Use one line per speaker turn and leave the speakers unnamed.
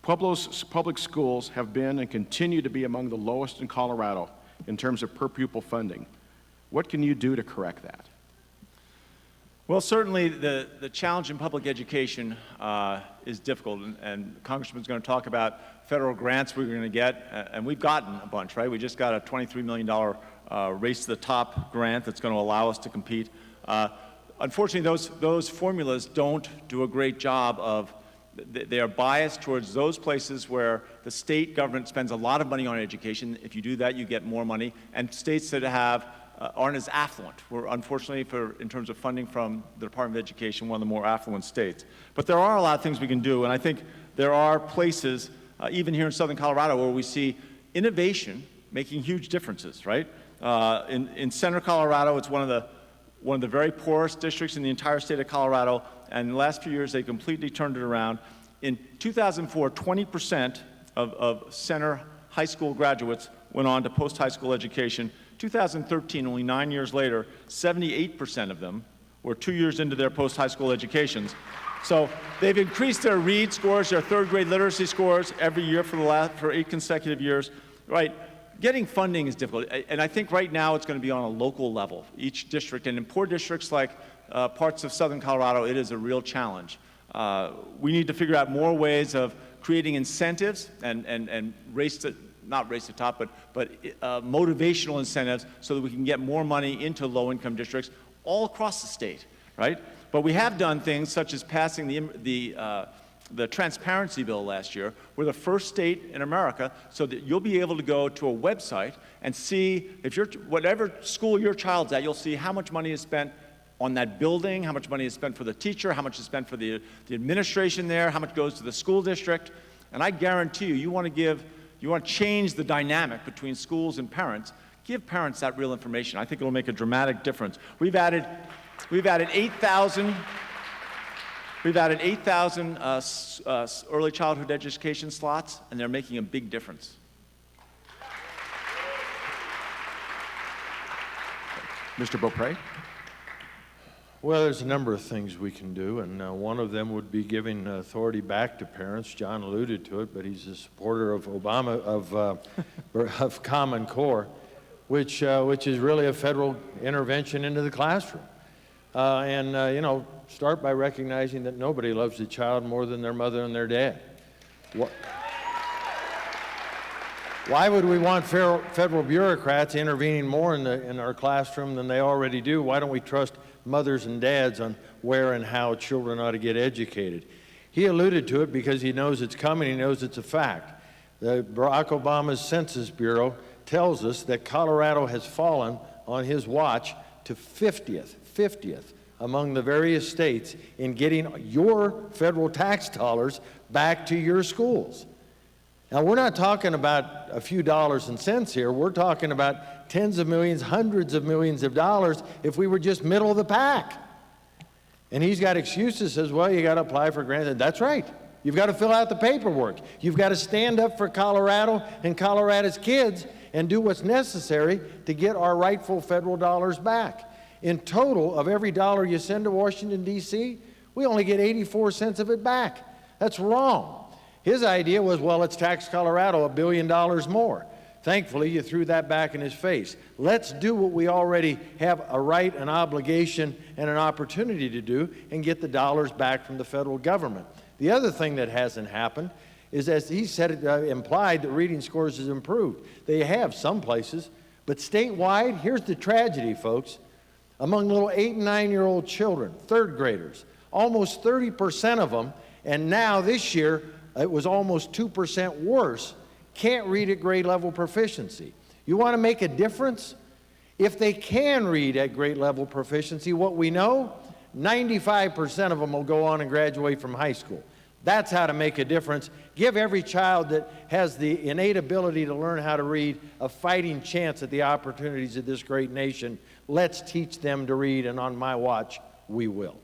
Pueblo's public schools have been and continue to be among the lowest in Colorado in terms of per pupil funding. What can you do to correct that?
Well, certainly the challenge in public education is difficult, and the Congressman's going to talk about federal grants we're going to get, and we've gotten a bunch, right? We just got a $23 million Race to the Top grant that's going to allow us to compete. Unfortunately, those formulas don't do a great job of, they are biased towards those places where the state government spends a lot of money on education. If you do that, you get more money, and states that aren't as affluent. We're unfortunately, in terms of funding from the Department of Education, one of the more affluent states. But there are a lot of things we can do, and I think there are places, even here in Southern Colorado, where we see innovation making huge differences, right? In Center Colorado, it's one of the very poorest districts in the entire state of Colorado, and in the last few years, they completely turned it around. In 2004, 20% of Center high school graduates went on to post-high school education. 2013, only 9 years later, 78% of them were 2 years into their post-high school educations. So they've increased their read scores, their third grade literacy scores every year for 8 consecutive years, right? Getting funding is difficult, and I think right now it's going to be on a local level, each district, and in poor districts like parts of Southern Colorado, it is a real challenge. We need to figure out more ways of creating incentives and not race to the top, but motivational incentives so that we can get more money into low-income districts all across the state, right? But we have done things such as passing the transparency bill last year. We're the first state in America so that you'll be able to go to a website and see if whatever school your child's at, you'll see how much money is spent on that building, how much money is spent for the teacher, how much is spent for the administration there, how much goes to the school district. And I guarantee you, you want to change the dynamic between schools and parents, give parents that real information. I think it'll make a dramatic difference. We've added 8,000 early childhood education slots, and they're making a big difference.
Mr. Beauprez?
Well, there's a number of things we can do, and one of them would be giving authority back to parents. John alluded to it, but he's a supporter of of Common Core, which is really a federal intervention into the classroom. Start by recognizing that nobody loves a child more than their mother and their dad. Why would we want federal bureaucrats intervening more in our classroom than they already do? Why don't we trust mothers and dads on where and how children ought to get educated? He alluded to it because he knows it's coming, he knows it's a fact. Barack Obama's Census Bureau tells us that Colorado has fallen on his watch to 50th among the various states in getting your federal tax dollars back to your schools. Now, we're not talking about a few dollars and cents here. We're talking about tens of millions, hundreds of millions of dollars if we were just middle of the pack. And he's got excuses, says, well, you got to apply for grants. That's right. You've got to fill out the paperwork. You've got to stand up for Colorado and Colorado's kids and do what's necessary to get our rightful federal dollars back. In total, of every dollar you send to Washington, D.C., we only get 84 cents of it back. That's wrong. His idea was, well, let's tax Colorado $1 billion more. Thankfully, you threw that back in his face. Let's do what we already have a right, an obligation, and an opportunity to do and get the dollars back from the federal government. The other thing that hasn't happened is, as he said, implied that reading scores has improved. They have some places, but statewide, here's the tragedy, folks. Among little 8 and 9-year-old children, third graders, almost 30% of them, and now this year, it was almost 2% worse, can't read at grade level proficiency. You want to make a difference? If they can read at grade level proficiency, what we know, 95% of them will go on and graduate from high school. That's how to make a difference. Give every child that has the innate ability to learn how to read a fighting chance at the opportunities of this great nation. Let's teach them to read, and on my watch, we will.